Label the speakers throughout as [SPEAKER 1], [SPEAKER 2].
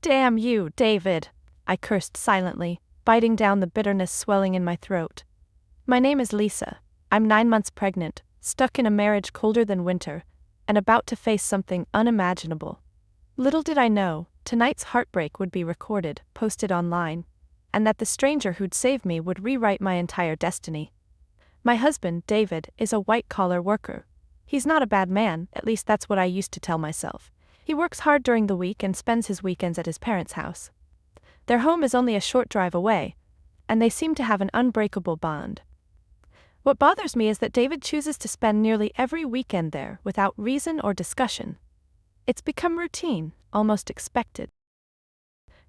[SPEAKER 1] Damn you, David, I cursed silently, biting down the bitterness swelling in my throat. My name is Lisa. I'm 9 months pregnant, stuck in a marriage colder than winter, and about to face something unimaginable. Little did I know, tonight's heartbreak would be recorded, posted online, and that the stranger who'd saved me would rewrite my entire destiny. My husband, David, is a white-collar worker. He's not a bad man, at least that's what I used to tell myself. He works hard during the week and spends his weekends at his parents' house. Their home is only a short drive away, and they seem to have an unbreakable bond. What bothers me is that David chooses to spend nearly every weekend there without reason or discussion. It's become routine, almost expected.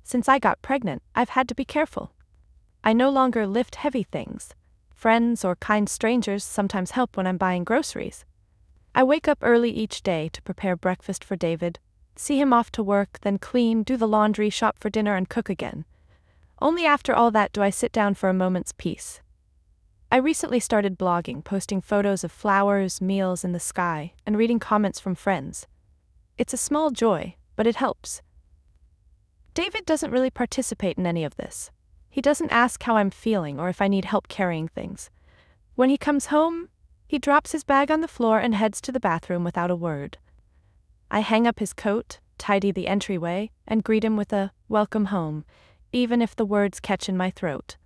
[SPEAKER 1] Since I got pregnant, I've had to be careful. I no longer lift heavy things. Friends or kind strangers sometimes help when I'm buying groceries. I wake up early each day to prepare breakfast for David, see him off to work, then clean, do the laundry, shop for dinner, and cook again. Only after all that do I sit down for a moment's peace. I recently started blogging, posting photos of flowers, meals, and the sky, and reading comments from friends. It's a small joy, but it helps. David doesn't really participate in any of this. He doesn't ask how I'm feeling or if I need help carrying things. When he comes home, he drops his bag on the floor and heads to the bathroom without a word. I hang up his coat, tidy the entryway, and greet him with a "welcome home," even if the words catch in my throat.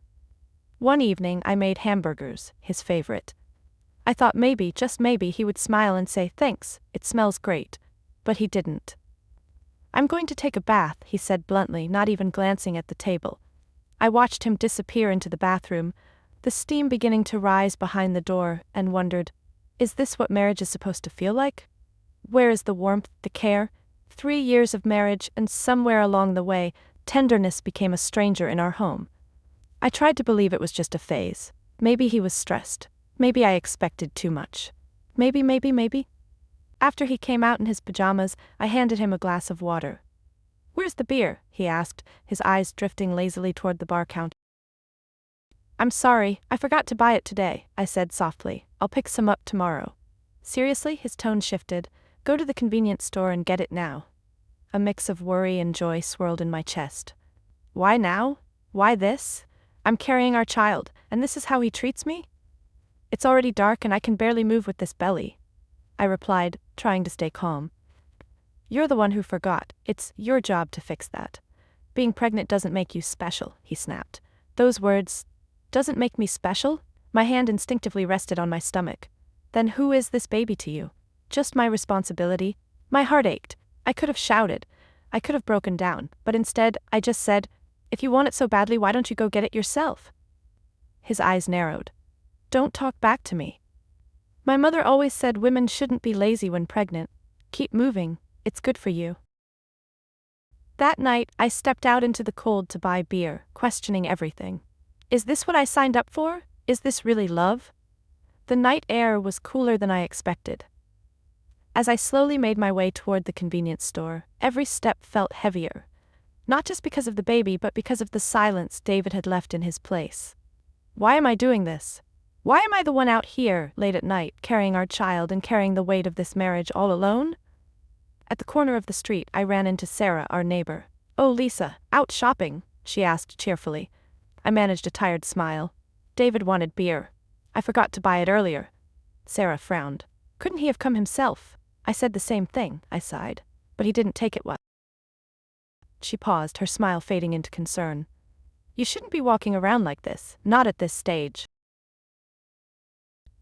[SPEAKER 1] One evening I made hamburgers, his favorite. I thought maybe, just maybe, he would smile and say, "Thanks, it smells great." But he didn't. "I'm going to take a bath," he said bluntly, not even glancing at the table. I watched him disappear into the bathroom, the steam beginning to rise behind the door, and wondered, is this what marriage is supposed to feel like? Where is the warmth, the care? 3 years of marriage, and somewhere along the way, tenderness became a stranger in our home. I tried to believe it was just a phase. Maybe he was stressed. Maybe I expected too much. Maybe. After he came out in his pajamas, I handed him a glass of water. "Where's the beer?" he asked, his eyes drifting lazily toward the bar counter. "I'm sorry, I forgot to buy it today," I said softly. "I'll pick some up tomorrow." "Seriously?" His tone shifted. "Go to the convenience store and get it now." A mix of worry and joy swirled in my chest. Why now? Why this? I'm carrying our child, and this is how he treats me? "It's already dark and I can barely move with this belly," I replied, trying to stay calm. "You're the one who forgot. It's your job to fix that. Being pregnant doesn't make you special," he snapped. Those words, "doesn't make me special?" My hand instinctively rested on my stomach. "Then who is this baby to you? Just my responsibility?" My heart ached. I could have shouted. I could have broken down, but instead, I just said, "If you want it so badly, why don't you go get it yourself?" His eyes narrowed. "Don't talk back to me. My mother always said women shouldn't be lazy when pregnant. Keep moving, it's good for you." That night, I stepped out into the cold to buy beer, questioning everything. Is this what I signed up for? Is this really love? The night air was cooler than I expected. As I slowly made my way toward the convenience store, every step felt heavier. Not just because of the baby, but because of the silence David had left in his place. Why am I doing this? Why am I the one out here, late at night, carrying our child and carrying the weight of this marriage all alone? At the corner of the street, I ran into Sarah, our neighbor. "Oh, Lisa, out shopping?" she asked cheerfully. I managed a tired smile. "David wanted beer. I forgot to buy it earlier." Sarah frowned. "Couldn't he have come himself?" I said the same thing, I sighed. "But he didn't take it well." She paused, her smile fading into concern. "You shouldn't be walking around like this, not at this stage."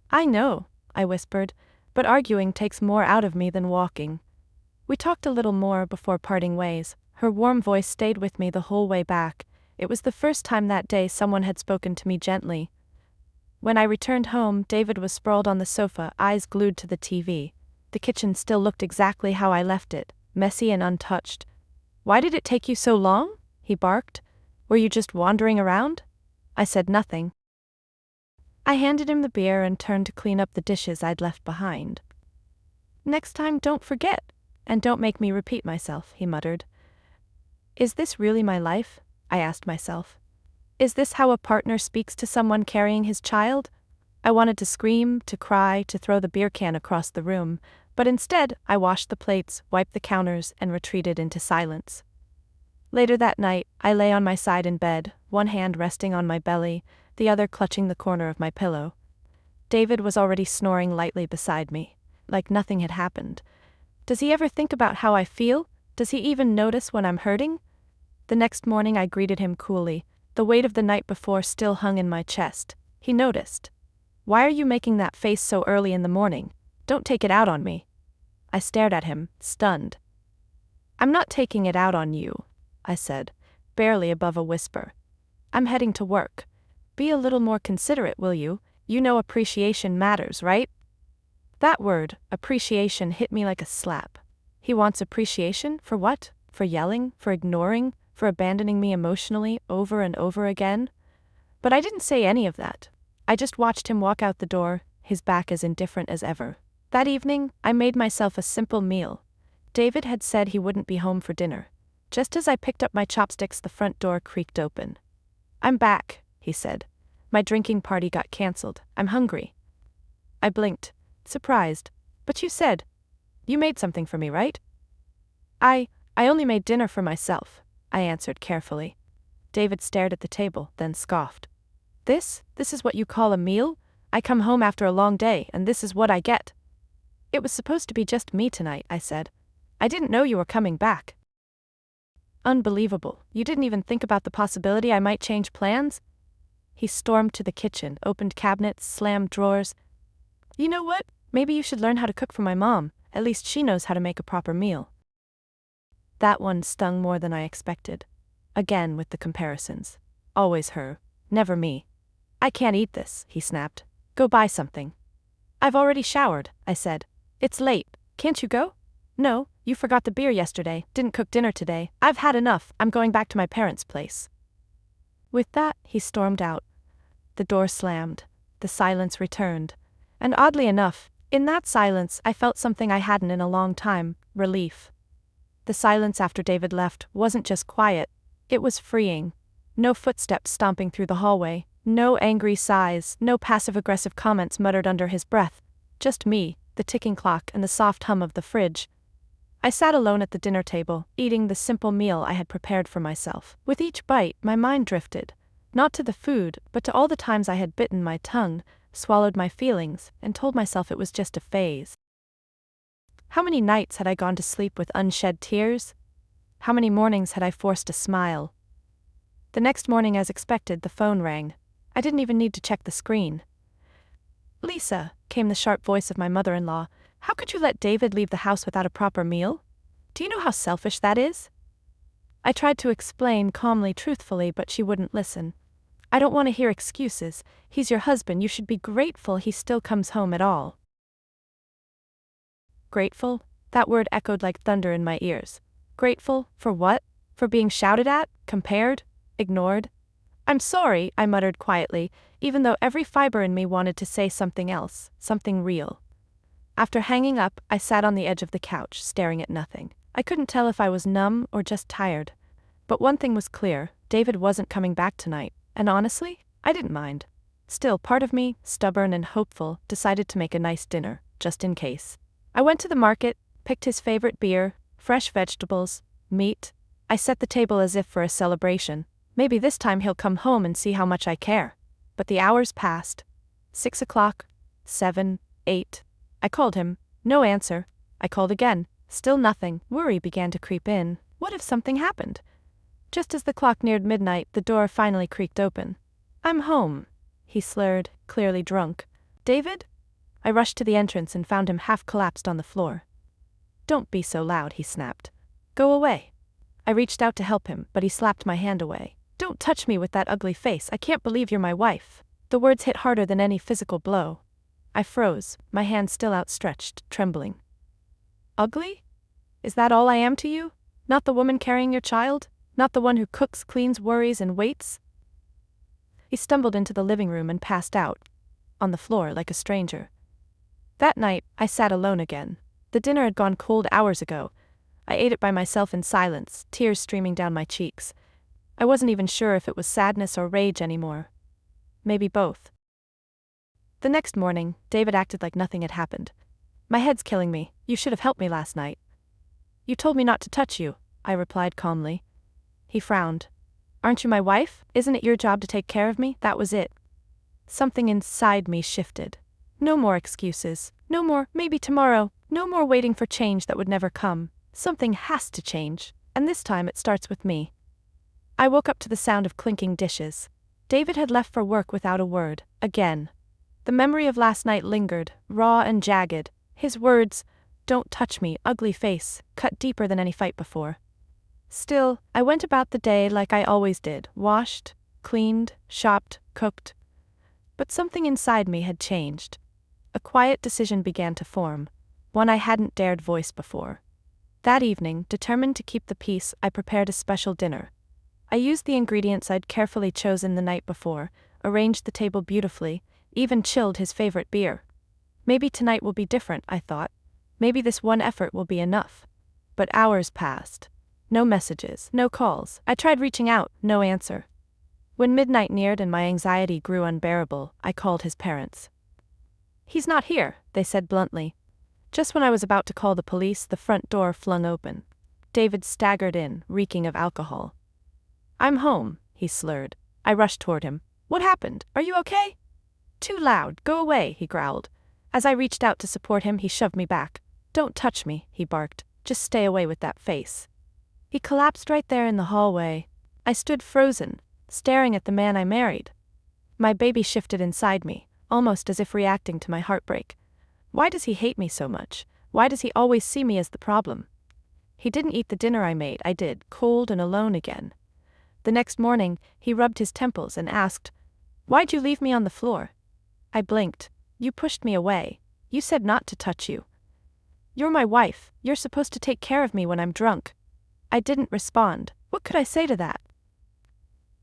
[SPEAKER 1] "I know," I whispered, "but arguing takes more out of me than walking." We talked a little more before parting ways. Her warm voice stayed with me the whole way back. It was the first time that day someone had spoken to me gently. When I returned home, David was sprawled on the sofa, eyes glued to the TV. The kitchen still looked exactly how I left it, messy and untouched. "Why did it take you so long?" he barked. "Were you just wandering around?" I said nothing. I handed him the beer and turned to clean up the dishes I'd left behind. "Next time, don't forget, and don't make me repeat myself," he muttered. Is this really my life? I asked myself. Is this how a partner speaks to someone carrying his child? I wanted to scream, to cry, to throw the beer can across the room, but instead I washed the plates, wiped the counters, and retreated into silence. Later that night, I lay on my side in bed, one hand resting on my belly, the other clutching the corner of my pillow. David was already snoring lightly beside me, like nothing had happened. Does he ever think about how I feel? Does he even notice when I'm hurting? The next morning I greeted him coolly. The weight of the night before still hung in my chest. He noticed. "Why are you making that face so early in the morning? Don't take it out on me." I stared at him, stunned. "I'm not taking it out on you," I said, barely above a whisper. "I'm heading to work. Be a little more considerate, will you? You know appreciation matters, right?" That word, appreciation, hit me like a slap. He wants appreciation? For what? For yelling? For ignoring? For abandoning me emotionally over and over again? But I didn't say any of that. I just watched him walk out the door, his back as indifferent as ever. That evening, I made myself a simple meal. David had said he wouldn't be home for dinner. Just as I picked up my chopsticks, the front door creaked open. "I'm back," he said. "My drinking party got cancelled. I'm hungry." I blinked, surprised. "But you said you made something for me, right?" I only made dinner for myself," I answered carefully. David stared at the table, then scoffed. This is what you call a meal? I come home after a long day, and this is what I get." "It was supposed to be just me tonight," I said. "I didn't know you were coming back." "Unbelievable. You didn't even think about the possibility I might change plans?" He stormed to the kitchen, opened cabinets, slammed drawers. "You know what? Maybe you should learn how to cook for my mom. At least she knows how to make a proper meal." That one stung more than I expected. Again with the comparisons. Always her, never me. "I can't eat this," he snapped. "Go buy something." "I've already showered," I said. "It's late. Can't you go?" "No, you forgot the beer yesterday, didn't cook dinner today. I've had enough, I'm going back to my parents' place." With that, he stormed out. The door slammed. The silence returned. And oddly enough, in that silence I felt something I hadn't in a long time: relief. The silence after David left wasn't just quiet, it was freeing. No footsteps stomping through the hallway, no angry sighs, no passive-aggressive comments muttered under his breath. Just me, the ticking clock, and the soft hum of the fridge. I sat alone at the dinner table, eating the simple meal I had prepared for myself. With each bite, my mind drifted. Not to the food, but to all the times I had bitten my tongue, swallowed my feelings, and told myself it was just a phase. How many nights had I gone to sleep with unshed tears? How many mornings had I forced a smile? The next morning, as expected, the phone rang. I didn't even need to check the screen. "Lisa," came the sharp voice of my mother-in-law, "how could you let David leave the house without a proper meal? Do you know how selfish that is?" I tried to explain calmly, truthfully, but she wouldn't listen. "I don't want to hear excuses. He's your husband, you should be grateful he still comes home at all." Grateful? That word echoed like thunder in my ears. Grateful? For what? For being shouted at? Compared? Ignored? "I'm sorry," I muttered quietly, even though every fiber in me wanted to say something else, something real. After hanging up, I sat on the edge of the couch, staring at nothing. I couldn't tell if I was numb or just tired. But one thing was clear: David wasn't coming back tonight, and honestly, I didn't mind. Still, part of me, stubborn and hopeful, decided to make a nice dinner, just in case. I went to the market, picked his favorite beer, fresh vegetables, meat. I set the table as if for a celebration. Maybe this time he'll come home and see how much I care. But the hours passed. 6 o'clock, 7, 8. I called him. No answer. I called again. Still nothing. Worry began to creep in. What if something happened? Just as the clock neared midnight, the door finally creaked open. "I'm home," he slurred, clearly drunk. "David?" I rushed to the entrance and found him half collapsed on the floor. "Don't be so loud," he snapped. "Go away." I reached out to help him, but he slapped my hand away. "Don't touch me with that ugly face. I can't believe you're my wife." The words hit harder than any physical blow. I froze, my hand still outstretched, trembling. "Ugly? Is that all I am to you? Not the woman carrying your child? Not the one who cooks, cleans, worries, and waits?" He stumbled into the living room and passed out, on the floor like a stranger. That night, I sat alone again. The dinner had gone cold hours ago. I ate it by myself in silence, tears streaming down my cheeks. I wasn't even sure if it was sadness or rage anymore. Maybe both. The next morning, David acted like nothing had happened. "My head's killing me. You should have helped me last night." "You told me not to touch you," I replied calmly. He frowned. Aren't you my wife? Isn't it your job to take care of me? That was it. Something inside me shifted. No more excuses. No more, maybe tomorrow. No more waiting for change that would never come. Something has to change, and this time it starts with me. I woke up to the sound of clinking dishes. David had left for work without a word, again. The memory of last night lingered, raw and jagged. His words, "Don't touch me, ugly face," cut deeper than any fight before. Still, I went about the day like I always did, washed, cleaned, shopped, cooked. But something inside me had changed. A quiet decision began to form, one I hadn't dared voice before. That evening, determined to keep the peace, I prepared a special dinner. I used the ingredients I'd carefully chosen the night before, arranged the table beautifully, even chilled his favorite beer. Maybe tonight will be different, I thought. Maybe this one effort will be enough. But hours passed. No messages, no calls. I tried reaching out, no answer. When midnight neared and my anxiety grew unbearable, I called his parents. "He's not here," they said bluntly. Just when I was about to call the police, the front door flung open. David staggered in, reeking of alcohol. "I'm home," he slurred. I rushed toward him. "What happened? Are you okay?" "Too loud, go away," he growled. As I reached out to support him, he shoved me back. "Don't touch me," he barked. "Just stay away with that face." He collapsed right there in the hallway. I stood frozen, staring at the man I married. My baby shifted inside me, almost as if reacting to my heartbreak. Why does he hate me so much? Why does he always see me as the problem? He didn't eat the dinner I made, I did, cold and alone again. The next morning, he rubbed his temples and asked, "Why'd you leave me on the floor?" I blinked. "You pushed me away. You said not to touch you. You're my wife, you're supposed to take care of me when I'm drunk." I didn't respond. What could I say to that?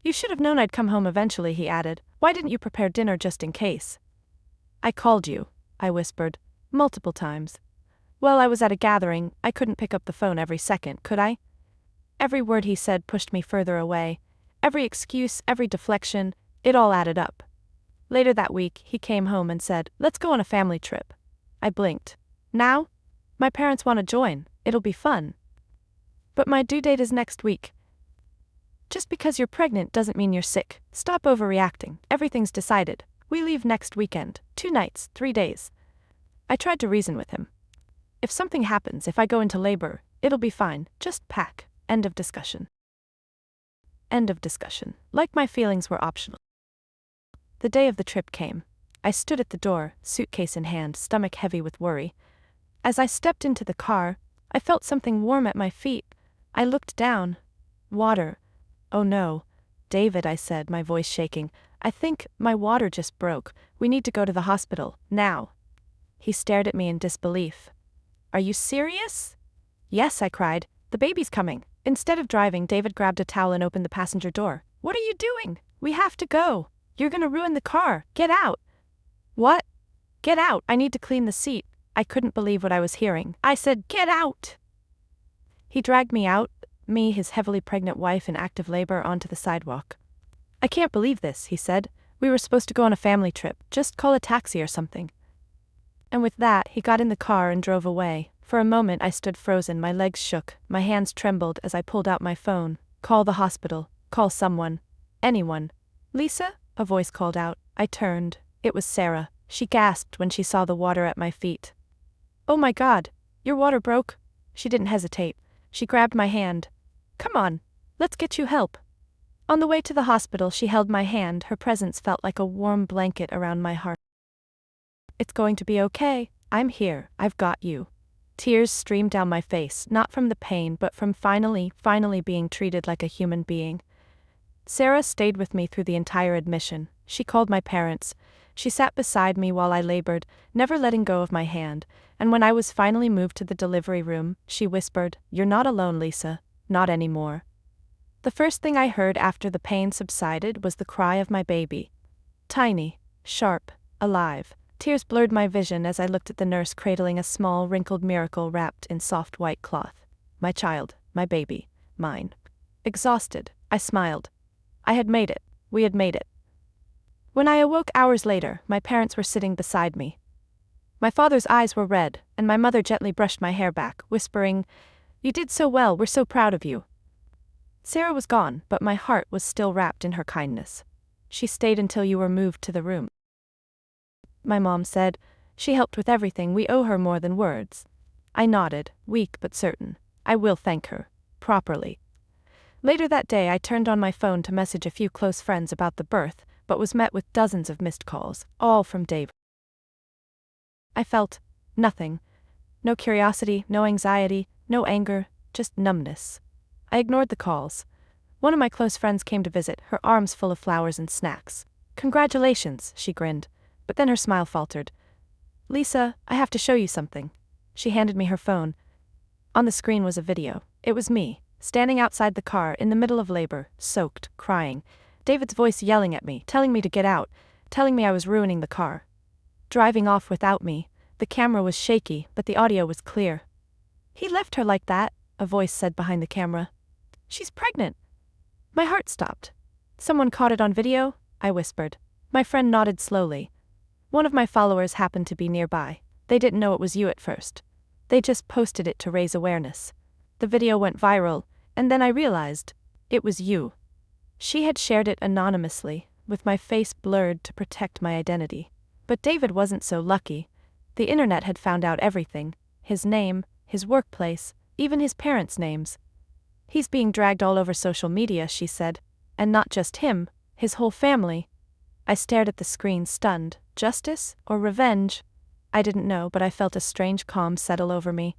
[SPEAKER 1] "You should have known I'd come home eventually," he added. "Why didn't you prepare dinner just in case?" "I called you," I whispered, multiple times. "Well, I was at a gathering, I couldn't pick up the phone every second, could I?" Every word he said pushed me further away. Every excuse, every deflection, it all added up. Later that week, he came home and said, "Let's go on a family trip." I blinked. "Now? My parents want to join, it'll be fun." "But my due date is next week." "Just because you're pregnant doesn't mean you're sick. Stop overreacting, everything's decided. We leave next weekend, 2 nights, 3 days. I tried to reason with him. If something happens, if I go into labor, it'll be fine, just pack. End of discussion. End of discussion. Like my feelings were optional. The day of the trip came. I stood at the door, suitcase in hand, stomach heavy with worry. As I stepped into the car, I felt something warm at my feet. I looked down. Water. "Oh no. David," I said, my voice shaking. "I think my water just broke. We need to go to the hospital, now." He stared at me in disbelief. "Are you serious?" "Yes," I cried. "The baby's coming." Instead of driving, David grabbed a towel and opened the passenger door. "What are you doing? We have to go. You're gonna ruin the car. Get out." "What?" "Get out. I need to clean the seat." I couldn't believe what I was hearing. I said, "Get out." He dragged me out, me, his heavily pregnant wife in active labor, onto the sidewalk. "I can't believe this," he said. "We were supposed to go on a family trip. Just call a taxi or something." And with that, he got in the car and drove away. For a moment I stood frozen, my legs shook, my hands trembled as I pulled out my phone. "Call the hospital. Call someone. Anyone." "Lisa?" a voice called out. I turned. It was Sarah. She gasped when she saw the water at my feet. "Oh my God, your water broke?" She didn't hesitate. She grabbed my hand. "Come on, let's get you help." On the way to the hospital, she held my hand. Her presence felt like a warm blanket around my heart. "It's going to be okay. I'm here. I've got you." Tears streamed down my face, not from the pain but from finally being treated like a human being. Sarah stayed with me through the entire admission. She called my parents. She sat beside me while I labored, never letting go of my hand, and when I was finally moved to the delivery room, she whispered, "You're not alone, Lisa. Not anymore." The first thing I heard after the pain subsided was the cry of my baby. Tiny, sharp, alive. Tears blurred my vision as I looked at the nurse cradling a small, wrinkled miracle wrapped in soft white cloth. My child, my baby, mine. Exhausted, I smiled. I had made it. We had made it. When I awoke hours later, my parents were sitting beside me. My father's eyes were red, and my mother gently brushed my hair back, whispering, "You did so well, we're so proud of you." Sarah was gone, but my heart was still wrapped in her kindness. She stayed until you were moved to the room. My mom said, she helped with everything, we owe her more than words. I nodded, weak but certain. I will thank her. Properly. Later that day I turned on my phone to message a few close friends about the birth, but was met with dozens of missed calls, all from Dave. I felt nothing. No curiosity, no anxiety, no anger, just numbness. I ignored the calls. One of my close friends came to visit, her arms full of flowers and snacks. Congratulations, she grinned, but then her smile faltered. Lisa, I have to show you something. She handed me her phone. On the screen was a video. It was me, standing outside the car in the middle of labor, soaked, crying. David's voice yelling at me, telling me to get out, telling me I was ruining the car. Driving off without me. The camera was shaky, but the audio was clear. He left her like that, a voice said behind the camera. She's pregnant. My heart stopped. Someone caught it on video? I whispered. My friend nodded slowly. One of my followers happened to be nearby. They didn't know it was you at first. They just posted it to raise awareness. The video went viral, and then I realized it was you. She had shared it anonymously, with my face blurred to protect my identity. But David wasn't so lucky. The internet had found out everything. His name, his workplace, even his parents' names. He's being dragged all over social media, she said. And not just him, his whole family. I stared at the screen, stunned. Justice or revenge? I didn't know, but I felt a strange calm settle over me.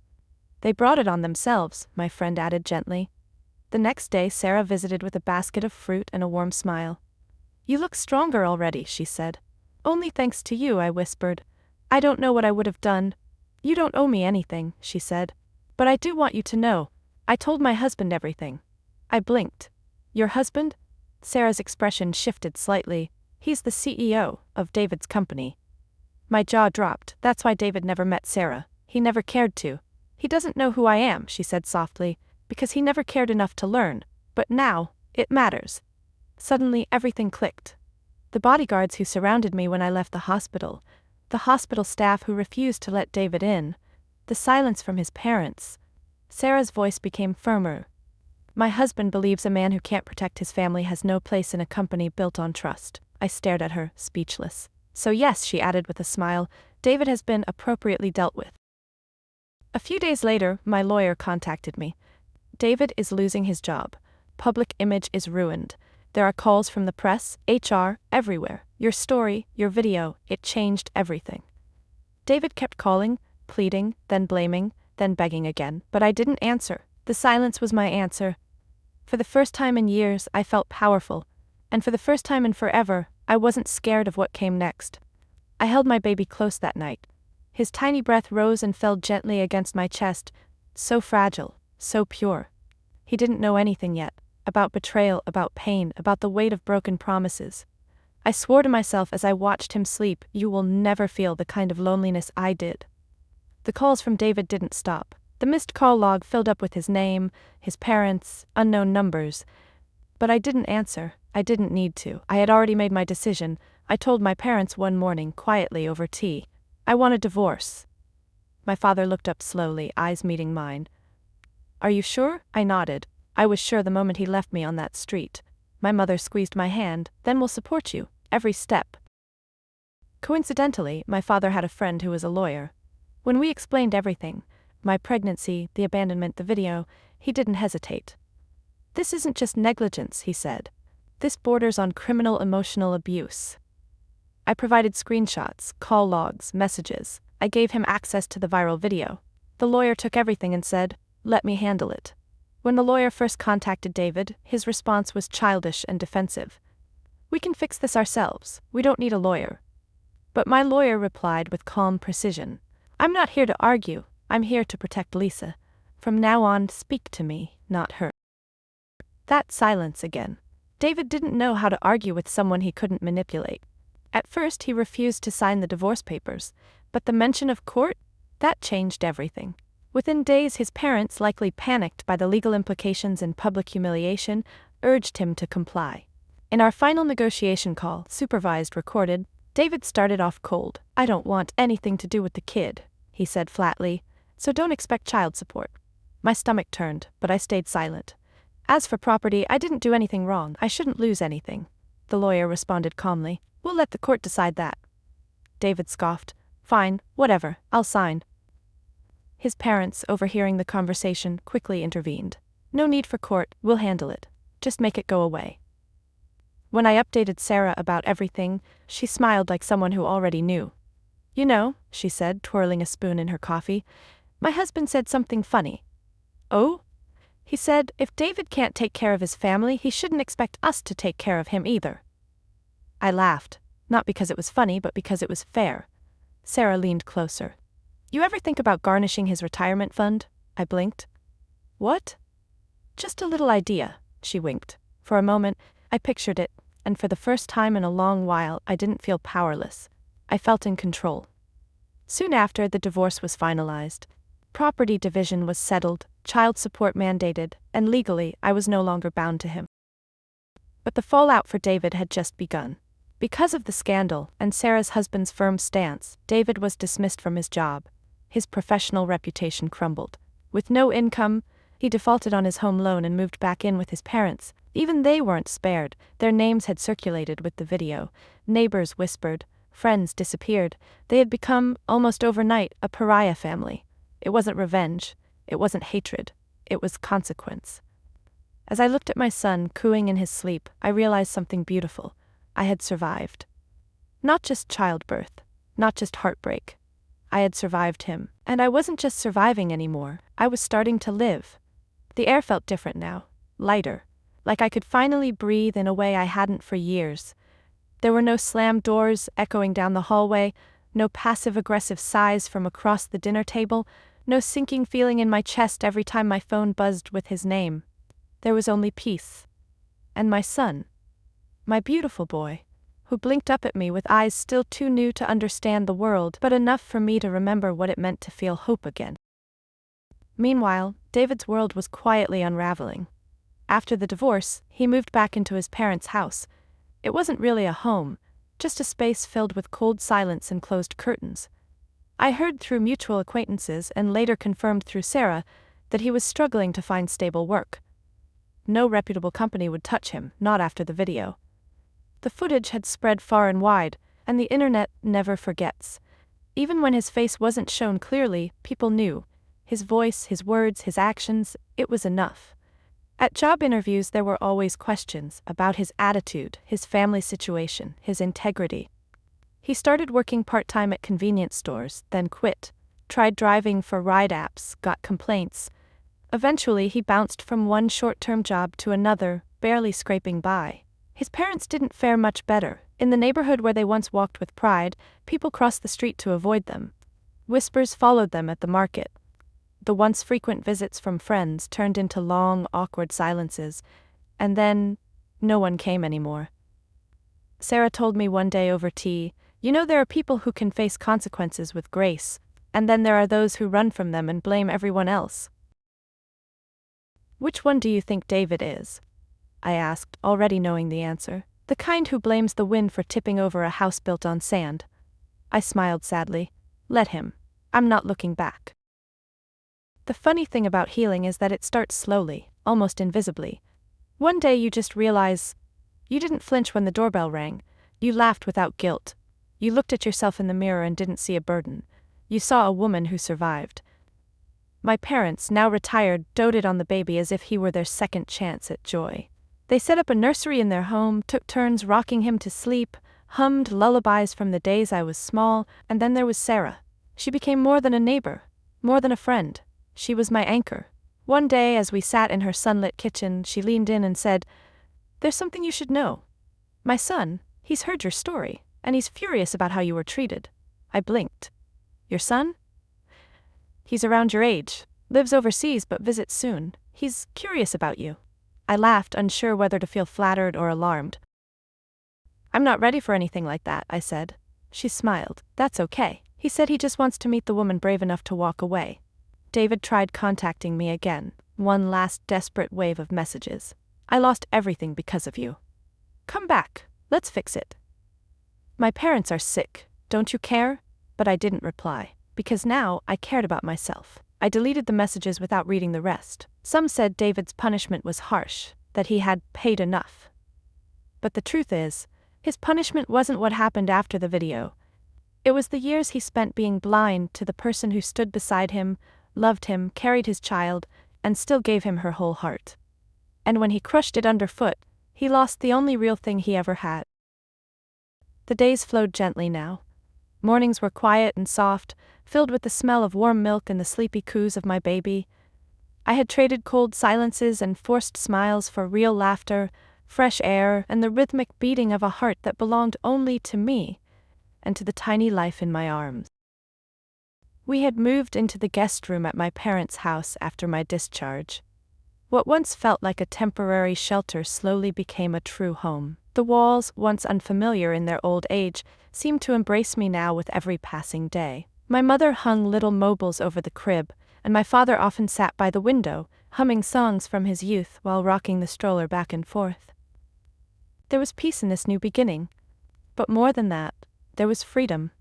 [SPEAKER 1] They brought it on themselves, my friend added gently. The next day Sarah visited with a basket of fruit and a warm smile. You look stronger already, she said. Only thanks to you, I whispered. I don't know what I would have done. You don't owe me anything, she said. But I do want you to know. I told my husband everything. I blinked. Your husband? Sarah's expression shifted slightly. He's the CEO of David's company. My jaw dropped. That's why David never met Sarah. He never cared to. He doesn't know who I am, she said softly, because he never cared enough to learn. But now, it matters. Suddenly, everything clicked. The bodyguards who surrounded me when I left the hospital staff who refused to let David in, the silence from his parents. Sarah's voice became firmer. My husband believes a man who can't protect his family has no place in a company built on trust. I stared at her, speechless. So yes, she added with a smile, David has been appropriately dealt with. A few days later, my lawyer contacted me. David is losing his job. Public image is ruined. There are calls from the press, HR, everywhere. Your story, your video, it changed everything. David kept calling, pleading, then blaming, then begging again, but I didn't answer. The silence was my answer. For the first time in years, I felt powerful, and for the first time in forever, I wasn't scared of what came next. I held my baby close that night. His tiny breath rose and fell gently against my chest, so fragile, so pure. He didn't know anything yet, about betrayal, about pain, about the weight of broken promises. I swore to myself as I watched him sleep, you will never feel the kind of loneliness I did. The calls from David didn't stop. The missed call log filled up with his name, his parents, unknown numbers. But I didn't answer. I didn't need to. I had already made my decision. I told my parents one morning, quietly over tea. I want a divorce. My father looked up slowly, eyes meeting mine. Are you sure? I nodded. I was sure the moment he left me on that street. My mother squeezed my hand. Then we'll support you, every step. Coincidentally, my father had a friend who was a lawyer. When we explained everything, my pregnancy, the abandonment, the video, he didn't hesitate. This isn't just negligence, he said. This borders on criminal emotional abuse. I provided screenshots, call logs, messages. I gave him access to the viral video. The lawyer took everything and said, let me handle it. When the lawyer first contacted David, his response was childish and defensive. We can fix this ourselves. We don't need a lawyer. But my lawyer replied with calm precision. I'm not here to argue. I'm here to protect Lisa. From now on, speak to me, not her. That silence again. David didn't know how to argue with someone he couldn't manipulate. At first he refused to sign the divorce papers, but the mention of court? That changed everything. Within days his parents, likely panicked by the legal implications and public humiliation, urged him to comply. In our final negotiation call, supervised, recorded, David started off cold. I don't want anything to do with the kid, he said flatly, so don't expect child support. My stomach turned, but I stayed silent. As for property, I didn't do anything wrong. I shouldn't lose anything. The lawyer responded calmly. We'll let the court decide that. David scoffed. Fine, whatever, I'll sign. His parents, overhearing the conversation, quickly intervened. No need for court, we'll handle it. Just make it go away. When I updated Sarah about everything, she smiled like someone who already knew. You know, she said, twirling a spoon in her coffee, my husband said something funny. Oh? He said, if David can't take care of his family, he shouldn't expect us to take care of him either. I laughed, not because it was funny, but because it was fair. Sarah leaned closer. You ever think about garnishing his retirement fund? I blinked. What? Just a little idea, she winked. For a moment, I pictured it, and for the first time in a long while, I didn't feel powerless. I felt in control. Soon after, the divorce was finalized. Property division was settled, child support mandated, and legally, I was no longer bound to him. But the fallout for David had just begun. Because of the scandal, and Sarah's husband's firm stance, David was dismissed from his job. His professional reputation crumbled. With no income, he defaulted on his home loan and moved back in with his parents. Even they weren't spared. Their names had circulated with the video. Neighbors whispered. Friends disappeared. They had become, almost overnight, a pariah family. It wasn't revenge. It wasn't hatred. It was consequence. As I looked at my son, cooing in his sleep, I realized something beautiful. I had survived. Not just childbirth. Not just heartbreak. I had survived him. And I wasn't just surviving anymore. I was starting to live. The air felt different now. Lighter. Like I could finally breathe in a way I hadn't for years. There were no slammed doors echoing down the hallway, no passive-aggressive sighs from across the dinner table, no sinking feeling in my chest every time my phone buzzed with his name. There was only peace. And my son. My beautiful boy, who blinked up at me with eyes still too new to understand the world, but enough for me to remember what it meant to feel hope again. Meanwhile, David's world was quietly unraveling. After the divorce, he moved back into his parents' house. It wasn't really a home, just a space filled with cold silence and closed curtains. I heard through mutual acquaintances and later confirmed through Sarah that he was struggling to find stable work. No reputable company would touch him, not after the video. The footage had spread far and wide, and the internet never forgets. Even when his face wasn't shown clearly, people knew. His voice, his words, his actions, it was enough. At job interviews there were always questions about his attitude, his family situation, his integrity. He started working part-time at convenience stores, then quit. Tried driving for ride apps, got complaints. Eventually he bounced from one short-term job to another, barely scraping by. His parents didn't fare much better. In the neighborhood where they once walked with pride, people crossed the street to avoid them. Whispers followed them at the market. The once frequent visits from friends turned into long, awkward silences, and then no one came anymore. Sarah told me one day over tea, you know, there are people who can face consequences with grace, and then there are those who run from them and blame everyone else. Which one do you think David is? I asked, already knowing the answer. The kind who blames the wind for tipping over a house built on sand. I smiled sadly. Let him. I'm not looking back. The funny thing about healing is that it starts slowly, almost invisibly. One day you just realize you didn't flinch when the doorbell rang. You laughed without guilt. You looked at yourself in the mirror and didn't see a burden. You saw a woman who survived. My parents, now retired, doted on the baby as if he were their second chance at joy. They set up a nursery in their home, took turns rocking him to sleep, hummed lullabies from the days I was small, and then there was Sarah. She became more than a neighbor, more than a friend. She was my anchor. One day, as we sat in her sunlit kitchen, she leaned in and said, "There's something you should know. My son, he's heard your story, and he's furious about how you were treated." I blinked. "Your son?" "He's around your age, lives overseas but visits soon. He's curious about you." I laughed, unsure whether to feel flattered or alarmed. "I'm not ready for anything like that," I said. She smiled. "That's okay. He said he just wants to meet the woman brave enough to walk away." David tried contacting me again, one last desperate wave of messages. "I lost everything because of you. Come back, let's fix it." "My parents are sick, don't you care?" But I didn't reply, because now I cared about myself. I deleted the messages without reading the rest. Some said David's punishment was harsh, that he had paid enough. But the truth is, his punishment wasn't what happened after the video. It was the years he spent being blind to the person who stood beside him, loved him, carried his child, and still gave him her whole heart. And when he crushed it underfoot, he lost the only real thing he ever had. The days flowed gently now. Mornings were quiet and soft, filled with the smell of warm milk and the sleepy coos of my baby. I had traded cold silences and forced smiles for real laughter, fresh air, and the rhythmic beating of a heart that belonged only to me and to the tiny life in my arms. We had moved into the guest room at my parents' house after my discharge. What once felt like a temporary shelter slowly became a true home. The walls, once unfamiliar in their old age, seemed to embrace me now with every passing day. My mother hung little mobiles over the crib, and my father often sat by the window, humming songs from his youth while rocking the stroller back and forth. There was peace in this new beginning. But more than that, there was freedom.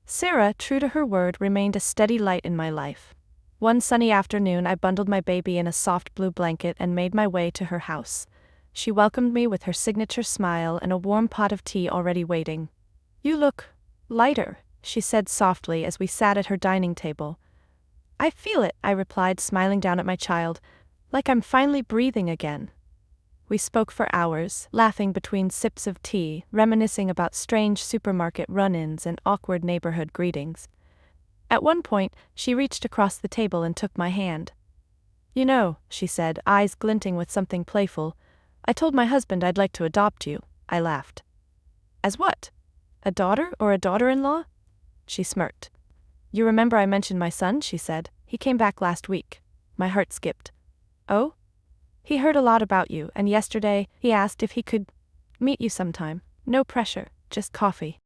[SPEAKER 1] Sarah, true to her word, remained a steady light in my life. One sunny afternoon I bundled my baby in a soft blue blanket and made my way to her house. She welcomed me with her signature smile and a warm pot of tea already waiting. "You look lighter," she said softly as we sat at her dining table. "I feel it," I replied, smiling down at my child, "like I'm finally breathing again." We spoke for hours, laughing between sips of tea, reminiscing about strange supermarket run-ins and awkward neighborhood greetings. At one point, she reached across the table and took my hand. "You know," she said, eyes glinting with something playful, "I told my husband I'd like to adopt you." I laughed. "As what? A daughter or a daughter-in-law?" She smirked. "You remember I mentioned my son?" she said. "He came back last week." My heart skipped. "Oh? He heard a lot about you, and yesterday, he asked if he could meet you sometime. No pressure, just coffee."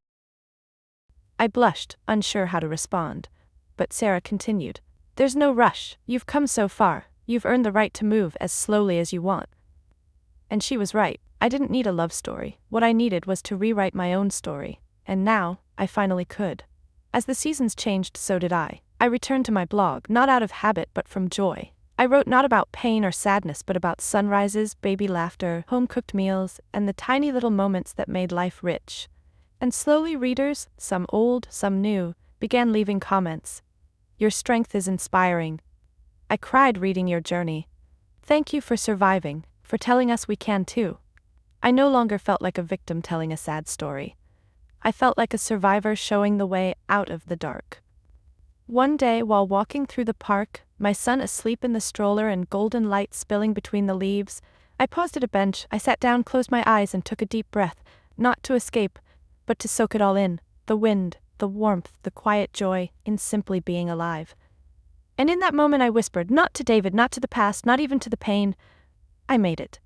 [SPEAKER 1] I blushed, unsure how to respond. But Sarah continued. "There's no rush. You've come so far. You've earned the right to move as slowly as you want." And she was right. I didn't need a love story. What I needed was to rewrite my own story. And now, I finally could. As the seasons changed, so did I. I returned to my blog, not out of habit but from joy. I wrote not about pain or sadness but about sunrises, baby laughter, home-cooked meals, and the tiny little moments that made life rich. And slowly readers, some old, some new, began leaving comments. "Your strength is inspiring. I cried reading your journey. Thank you for surviving, for telling us we can too." I no longer felt like a victim telling a sad story. I felt like a survivor showing the way out of the dark. One day, while walking through the park, my son asleep in the stroller and golden light spilling between the leaves, I paused at a bench. I sat down, closed my eyes, and took a deep breath, not to escape, but to soak it all in, the wind, the warmth, the quiet joy, in simply being alive. And in that moment I whispered, not to David, not to the past, not even to the pain, I made it.